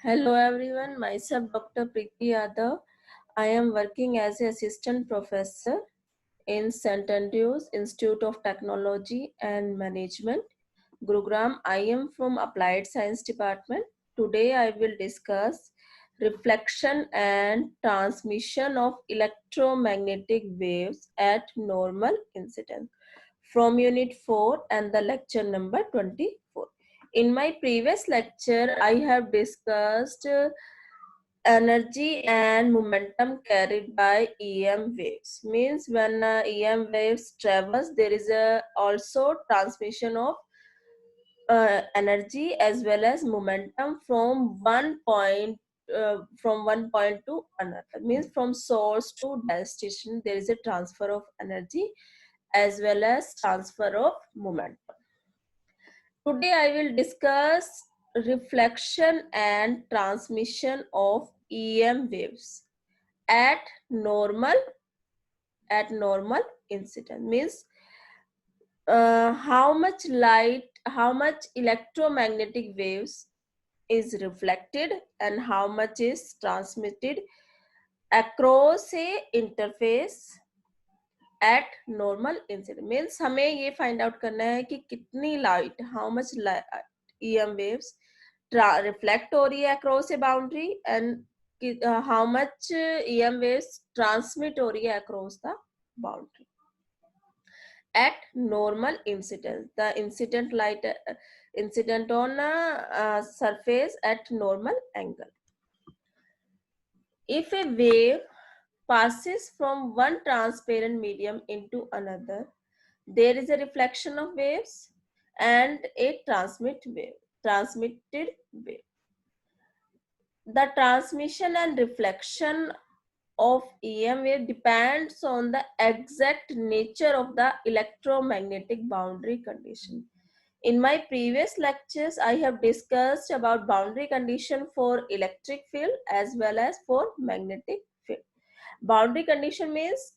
Hello everyone, myself Dr. Preeti Yadav. I am working as an assistant professor in St. Andrews Institute of Technology and Management, Gurugram. I am from Applied Science Department. Today I will discuss reflection and transmission of electromagnetic waves at normal incidence from Unit 4 and the lecture number 24. In my previous lecture, I have discussed energy and momentum carried by EM waves. Means when EM waves travels, there is also transmission of energy as well as momentum from one point to another. Means from source to destination, there is a transfer of energy as well as transfer of momentum. Today I will discuss reflection and transmission of EM waves at normal incident. Means how much light, how much electromagnetic waves is reflected and how much is transmitted across a interface at normal incident. Means हमें ये find out करना है कि कितनी light, how much EM waves reflect हो रही है across a boundary and how much EM waves transmit हो रही है across the boundary at normal incidence. The incident on a surface at normal angle. If a wave passes from one transparent medium into another, there is a reflection of waves and a transmitted wave. The transmission and reflection of EM wave depends on the exact nature of the electromagnetic boundary condition. In my previous lectures, I have discussed about boundary condition for electric field as well as for magnetic field. Boundary condition means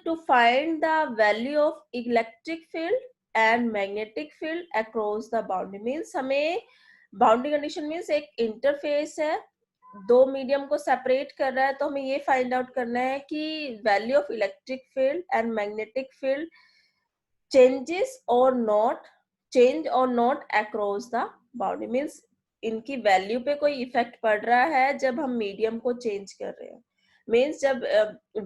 to find the value of electric field and magnetic field across the boundary. Means हमें boundary condition means एक interface है, दो medium को separate कर रहा है, तो हमें ये फाइंड आउट करना है कि value of electric field and magnetic field change और not across the boundary. Means इनकी वैल्यू पे कोई इफेक्ट पड़ रहा है जब हम मीडियम को चेंज कर रहे हैं. मीन्स जब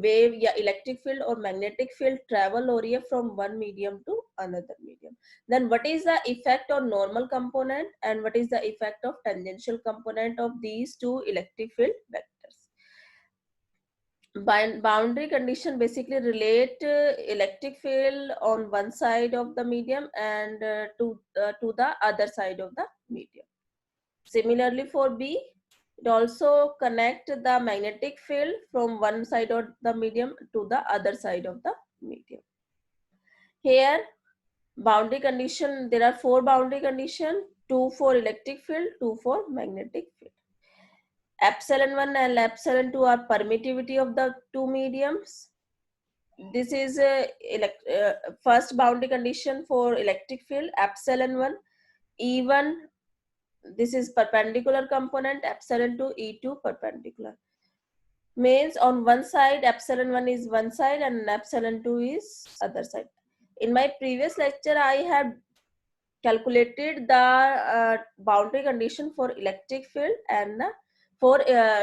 वेव या इलेक्ट्रिक फील्ड और मैग्नेटिक फील्ड ट्रेवल हो रही है from one medium to another medium, then what is the effect on normal component and what is the effect of tangential component of these two electric field vectors. Boundary condition basically relate electric field on one side of the medium and to the other side of the medium. Similarly for B, it also connect the magnetic field from one side of the medium to the other side of the medium. Here boundary condition, there are four boundary condition, two for electric field, two for magnetic field. Epsilon 1 and epsilon 2 are permittivity of the two mediums. This is first boundary condition for electric field. Epsilon 1 E1, this is perpendicular component, epsilon 2 E2 perpendicular. Means on one side epsilon 1 is one side and epsilon 2 is other side. In my previous lecture I have calculated the boundary condition for electric field and for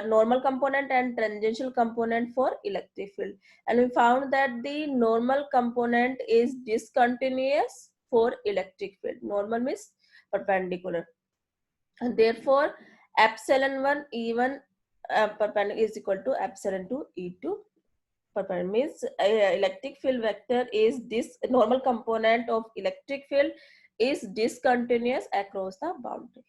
normal component and tangential component for electric field, and we found that the normal component is discontinuous for electric field. Normal means perpendicular, and therefore epsilon 1 E1 perpendicular is equal to epsilon 2 E2 perpendicular. Means electric field vector is this normal component of electric field is discontinuous across the boundary.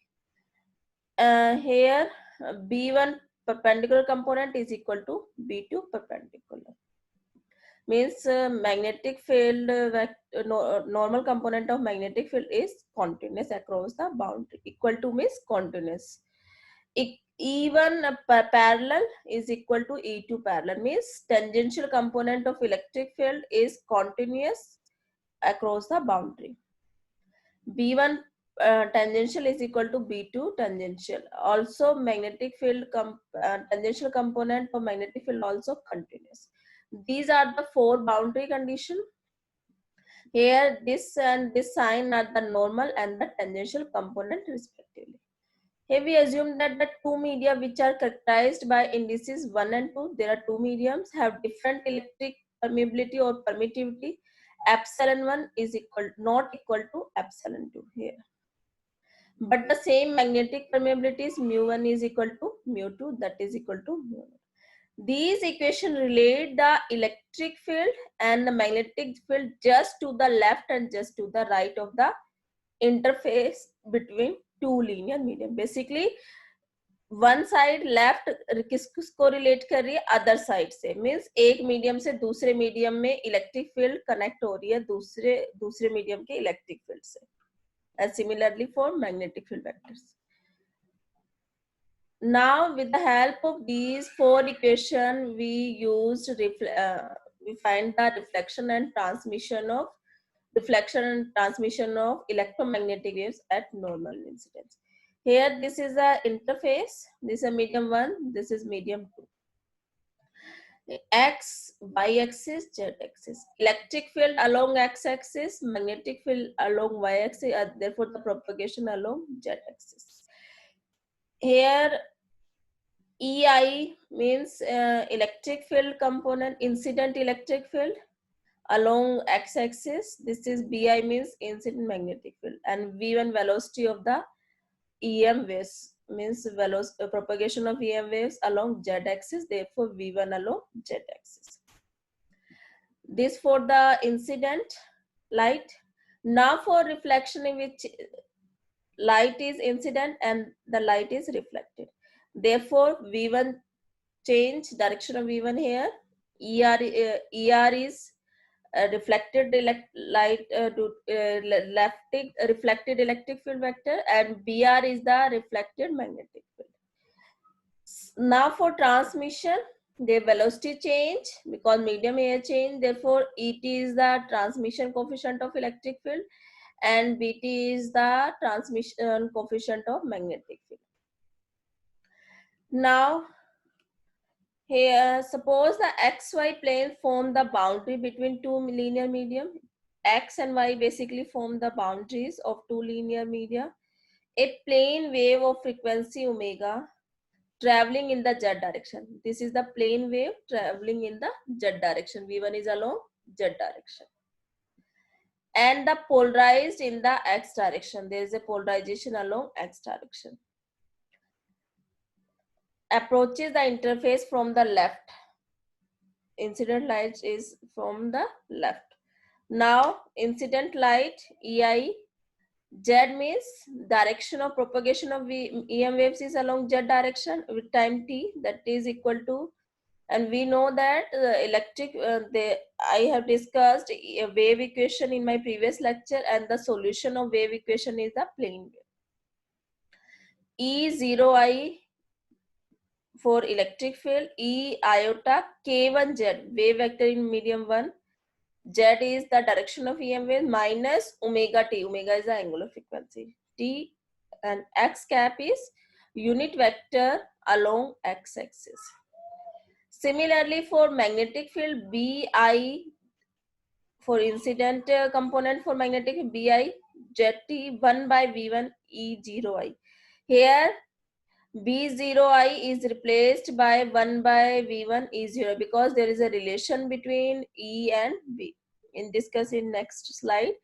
Here B1 perpendicular component is equal to B2 perpendicular. Means magnetic field normal component of magnetic field is continuous across the boundary. Equal to means continuous. E1 parallel is equal to E2 parallel. Means tangential component of electric field is continuous across the boundary. B1 tangential is equal to B2 tangential. Also magnetic field tangential component for magnetic field also continuous. These are the four boundary conditions. Here this and this sign are the normal and the tangential component respectively. Here we assume that the two media which are characterized by indices 1 and 2, there are two mediums, have different electric permeability or permittivity. Epsilon 1 is not equal to epsilon 2 here. But the same magnetic permeability is mu1 is equal to mu2, that is equal to mu1. These equations relate the electric field and the magnetic field just to the left and just to the right of the interface between two linear medium. Basically one side left किसको relate कर रही है, other side से, means एक medium से दूसरे medium में electric field connect हो रही है दूसरे मीडियम के इलेक्ट्रिक फील्ड से. And similarly for magnetic field vectors. Now with the help of these four equations we find the reflection and transmission of electromagnetic waves at normal incidence. Here this is a interface, this is a medium 1, this is medium 2. X, y axis, z axis. Electric field along x axis, magnetic field along y axis, therefore the propagation along z axis. Here EI means electric field component, incident electric field along x axis. This is BI means incident magnetic field, and V1 velocity of the EM waves means propagation of EM waves along z axis, therefore V1 along z axis. This for the incident light. Now for reflection, in which light is incident and the light is reflected, therefore V1 change direction of V1 here. ER is reflected light reflected electric field vector, and BR is the reflected magnetic field. Now for transmission, the velocity change because medium air change, therefore ET is the transmission coefficient of electric field and BT is the transmission coefficient of magnetic field. Now here, suppose the XY plane form the boundary between two linear medium. X and Y basically form the boundaries of two linear media. A plane wave of frequency omega traveling in the z direction. This is the plane wave traveling in the z direction. V1 is along z direction. And the polarized in the x direction. There is a polarization along x direction. Approaches the interface from the left. Incident light is from the left. Now incident light EI, Z means direction of propagation of EM waves is along Z direction with time t, that is equal to, and we know that I have discussed a wave equation in my previous lecture, and the solution of wave equation is the plane wave. E0I for electric field, E iota K1Z wave vector in medium 1. Z is the direction of EM wave minus omega t. Omega is the angular frequency. T and x cap is unit vector along x axis. Similarly, for magnetic field, BI for incident component for magnetic field, BI ZT 1 by V1 E0I. Here B0I is replaced by 1 by V1 E0 because there is a relation between E and V. In discuss in next slide.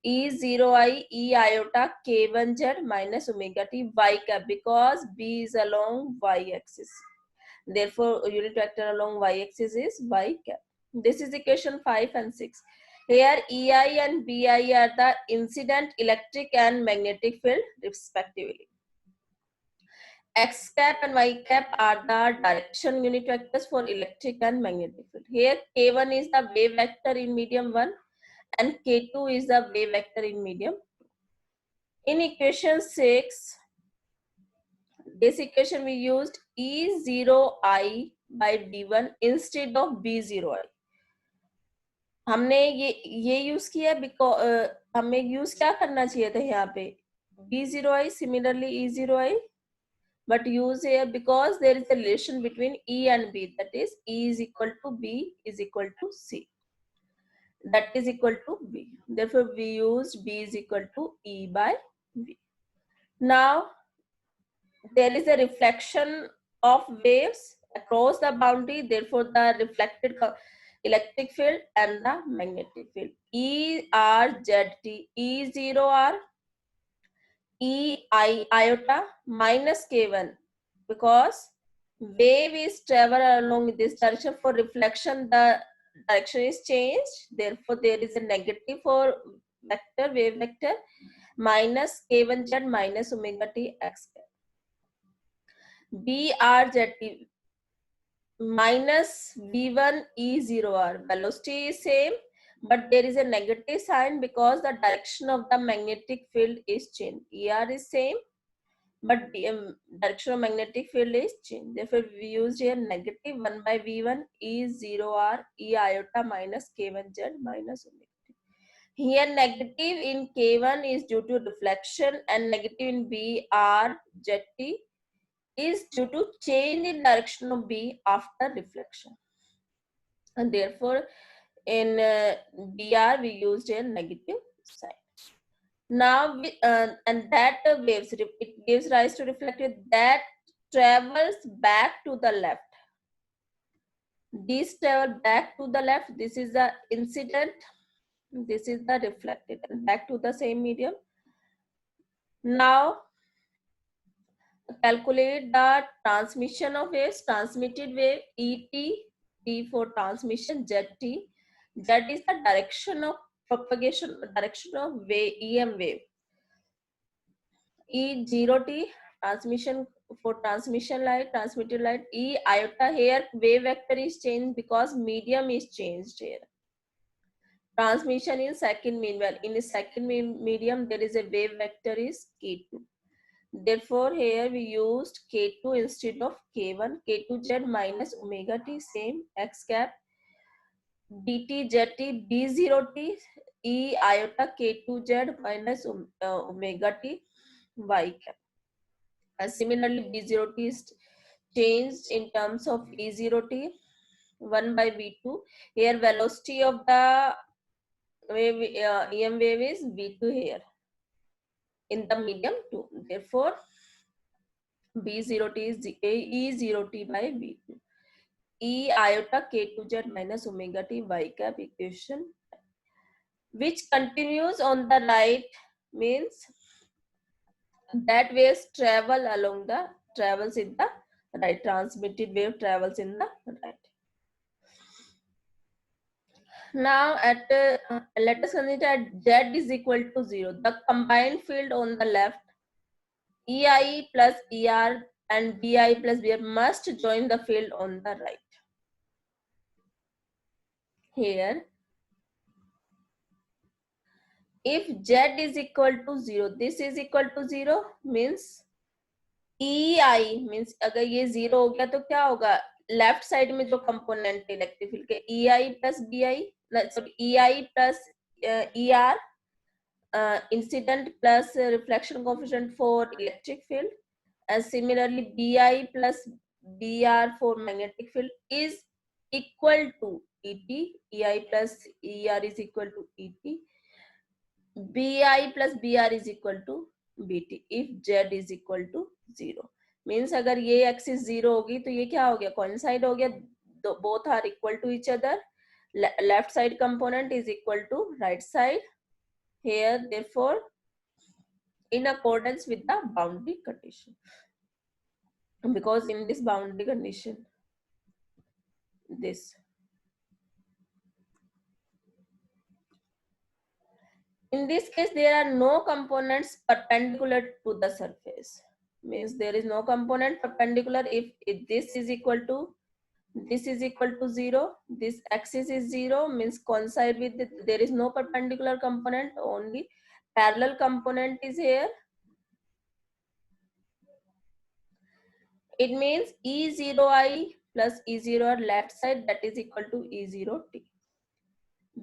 E0I E iota K1Z minus omega t Y cap because B is along Y axis. Therefore, unit vector along Y axis is Y cap. This is equation 5 and 6. Here EI and BI are the incident electric and magnetic field respectively. X cap and Y cap are the direction unit vectors for electric and magnetic field. Here K1 is the wave vector in medium 1 and K2 is the wave vector in medium 2. In equation 6, this equation we used E0I by B1 instead of B0I. हमने ये use किया because हमें use क्या करना चाहिए था यहाँ पे B0i, similarly E0i, but use here because there is a relation between E and B, that is E is equal to B is equal to C, that is equal to B. Therefore, we used B is equal to E by B. Now, there is a reflection of waves across the boundary, therefore the reflected electric field and the magnetic field. E R Z T, E 0 R, E I iota minus K1, because wave is travel along this direction. For reflection, the direction is changed, therefore there is a negative for vector, wave vector, minus K1Z minus omega t x. BRZT minus V1 E0R. Velocity is same, but there is a negative sign because the direction of the magnetic field is changed. ER is same, but direction of magnetic field is changed. Therefore, we used here negative 1 by V1 E0R E iota minus K1Z minus omega t. Here negative in K1 is due to reflection and negative in BRZT is due to change in direction of B after reflection, and therefore in BR we used a negative sign. Now and that waves, it gives rise to reflected that travels back to the left. These travel back to the left. This is the incident, this is the reflected, and back to the same medium. Now calculate the transmission of waves. Transmitted wave ET, T for transmission, ZT. Z is the direction of propagation, direction of wave, EM wave. E0T, transmission for transmission light, transmitted light. E iota, here wave vector is changed because medium is changed here. Transmission in second meanwhile, in the second medium there is a wave vector is K2. Therefore, here we used K2 instead of K1. K2Z minus omega t, same x cap. DT ZT B0T E iota K2Z minus omega t y cap. Similarly, B0T is changed in terms of E0T 1 by V2. Here, velocity of the wave, EM wave is V2 here in the medium 2. Therefore, B0T is E0T by V2. E iota K2Z minus omega t y cap equation, which continues on the right, means that waves travels in the right. Transmitted wave travels in the right. Now let us consider at Z is equal to 0. The combined field on the left, EI plus ER and BI plus BR must join the field on the right. Here, if Z is equal to 0, this is equal to 0, means EI means अगर ये 0 हो गया तो क्या होगा, left side में जो component electric field के EI plus BI, sorry, EI plus ER, incident plus reflection coefficient for electric field, and similarly BI plus BR for magnetic field is equal to ET. EI plus ER is equal to ET. BI plus BR is equal to BT if Z is equal to 0. Means अगर ये axis 0 होगी तो ये क्या हो गया, coincide हो गया, both are equal to each other. Left side component is equal to right side here, therefore in accordance with the boundary condition, because in this boundary condition, this in this case there are no components perpendicular to the surface, means there is no component perpendicular. If this is equal to 0, this axis is 0, means coincide with there is no perpendicular component, only parallel component is here. It means E0I plus E0R left side, that is equal to E0T.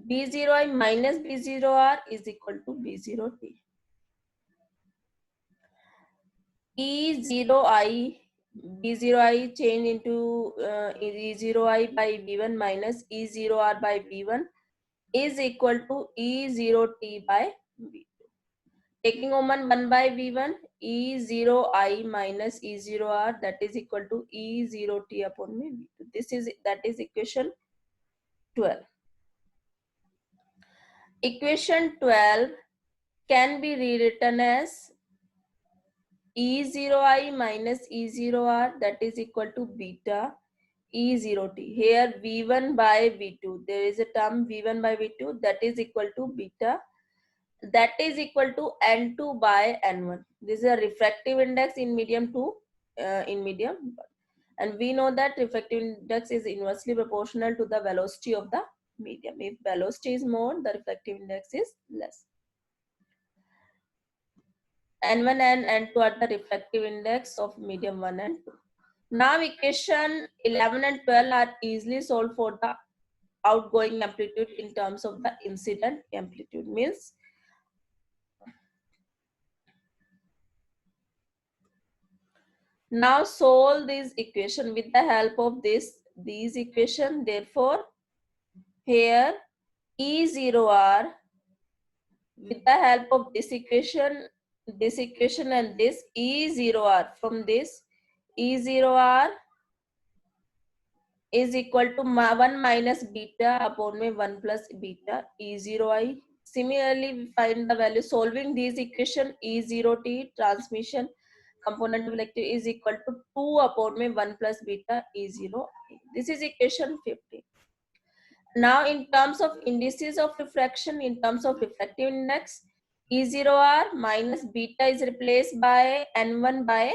B0I minus B0R is equal to B0T. E0i, B0i change into E0i by V1 minus E0R by V1 is equal to E0t by V2. Taking common 1 by V1, E0i minus E0R, that is equal to E0t upon V2. That is equation 12. Equation 12 can be rewritten as E0i minus E0R, that is equal to beta E0t. Here V1 by V2, there is a term V1 by V2, that is equal to beta, that is equal to N2 by N1. This is a refractive index in medium 2, in medium. And we know that refractive index is inversely proportional to the velocity of the medium. If velocity is more, the refractive index is less. N1 and N2 are the refractive index of medium 1 and 2. Now equation 11 and 12 are easily solved for the outgoing amplitude in terms of the incident amplitude. Means now solve this equation with the help of these equation. Therefore, here E0R, with the help of this equation and this E0R, from this E0R is equal to 1 minus beta upon 1 plus beta E0i. Similarly, we find the value solving these equation. E0t transmission component of electric is equal to 2 upon 1 plus beta E0. This is equation 50. Now, in terms of indices of refraction, in terms of refractive index, E0R minus beta is replaced by N2 by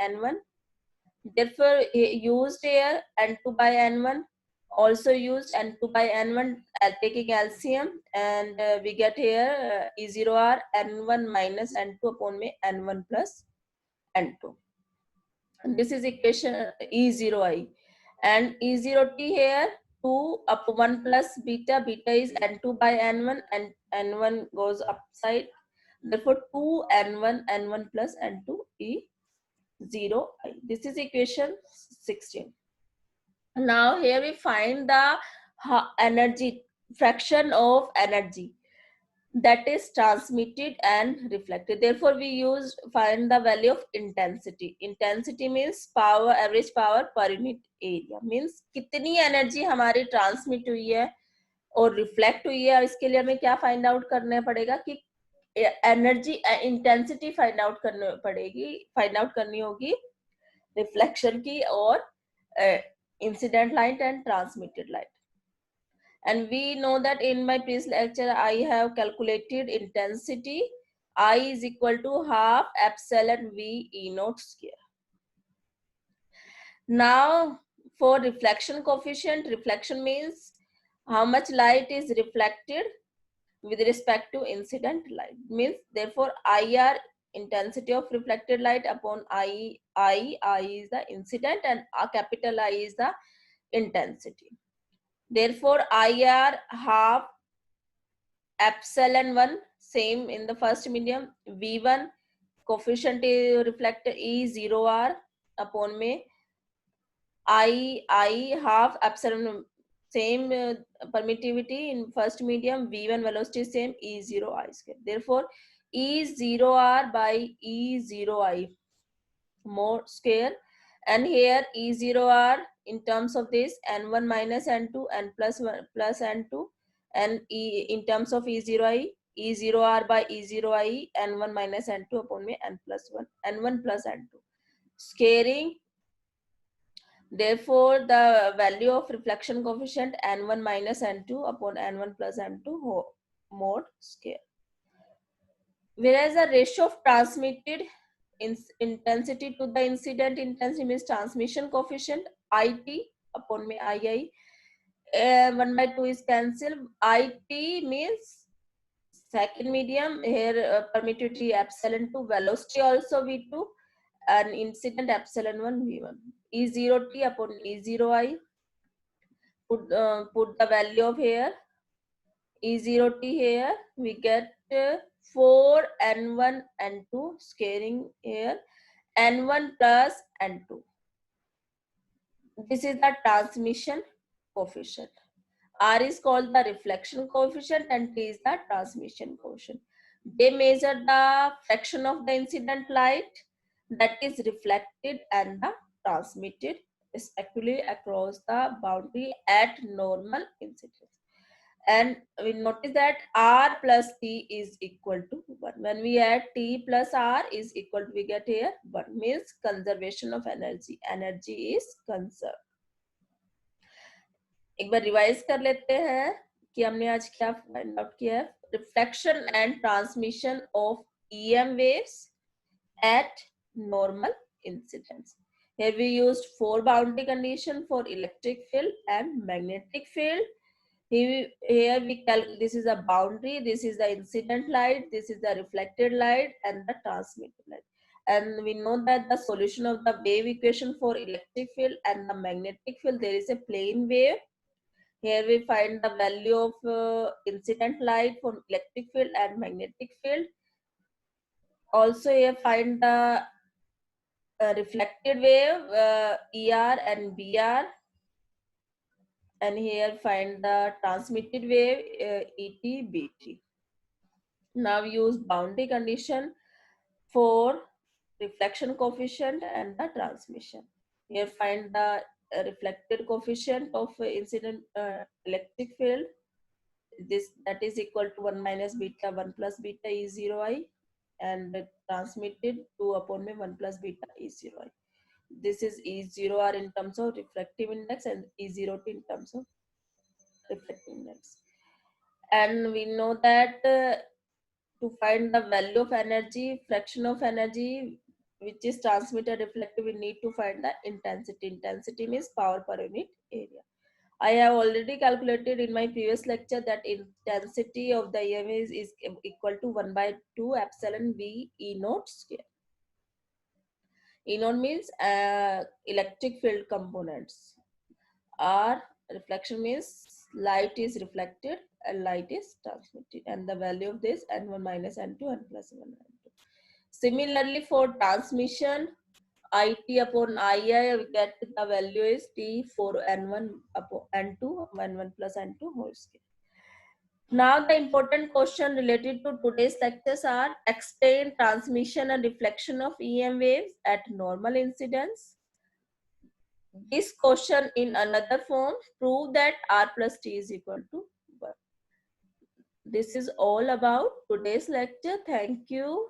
N1. Therefore, used here N2 by N1, also used N2 by N1, taking LCM, and we get here E0R N1 minus N2 upon N1 plus N2. And this is equation E0i. And E0t here 2 up 1 plus beta. Beta is N2 by N1 and N1 goes upside. Therefore, 2 N1, N1 plus N2 E0i. This is equation 16. Now here we find the energy, fraction of energy that is transmitted and reflected. Therefore, we find the value of intensity. Intensity means power, average power per unit area. Means कितनी energy हमारी transmit हुई है और reflect हुई है. इसके लिए हमें क्या find out करना पड़ेगा कि energy intensity find out करनी होगी reflection की और incident light and transmitted light. And we know that in my previous lecture, I have calculated intensity. I is equal to half epsilon V E naught square. Now, for reflection coefficient, reflection means how much light is reflected with respect to incident light. Means, therefore, IR, intensity of reflected light, upon I is the incident, and capital I is the intensity. Therefore, IR half epsilon 1, same in the first medium. V1 coefficient reflected E0R upon I half epsilon, same permittivity in first medium. V1 velocity same, E0I square. Therefore, E0R by E0I more square. And here E0R in terms of this N1 minus N2 and plus 1 plus N2, and in terms of E0I, E0R by E0I N1 minus N2 upon N plus 1, N1 plus N2 scaring. Therefore, the value of reflection coefficient N1 minus N2 upon N1 plus N2 mod square. Whereas the ratio of transmitted intensity to the incident intensity means transmission coefficient IT upon II. 1 by 2 is cancelled. IT means second medium. Here permittivity epsilon 2, velocity also V2, and incident epsilon 1 V1. E0t upon E0I. Put the value of here E0t here. We get 4 N1 N2 scaling here, N1 plus N2. This is the transmission coefficient. R is called the reflection coefficient and T is the transmission coefficient. They measure the fraction of the incident light that is reflected and the transmitted respectively across the boundary at normal incidence. And we notice that R plus T is equal to 1. When we add T plus R is equal to, we get here 1, means conservation of energy. Energy is conserved. एक बार revise कर लेते हैं कि हमने आज क्या find out किया है. Reflection and transmission of EM waves at normal incidence. Here we used 4 boundary conditions for electric field and magnetic field. Here this is a boundary, this is the incident light, this is the reflected light and the transmitted light. And we know that the solution of the wave equation for electric field and the magnetic field, there is a plane wave. Here we find the value of incident light for electric field and magnetic field. Also here find the reflected wave ER and BR. And here find the transmitted wave ET, BT. Now use boundary condition for reflection coefficient and the transmission. Here find the reflected coefficient of incident electric field. That is equal to 1 minus beta 1 plus beta E0 I, and transmitted 2 upon 1 plus beta E0 I. This is E0R in terms of refractive index and E0T in terms of reflective index. And we know that to find the value of energy, fraction of energy which is transmitted reflected, we need to find the intensity. Intensity means power per unit area. I have already calculated in my previous lecture that intensity of the EMF is equal to 1 by 2 epsilon V E naught square. E naught means electric field components. R reflection means light is reflected and light is transmitted, and the value of this N1 minus N2 and plus 1 N2. Similarly, for transmission, IT upon II, we get the value is T for N1 upon N2, N1 plus N2 whole square. Now the important question related to today's lectures are: explain transmission and reflection of EM waves at normal incidence. This question in another form, prove that R plus T is equal to 1. This is all about today's lecture. Thank you.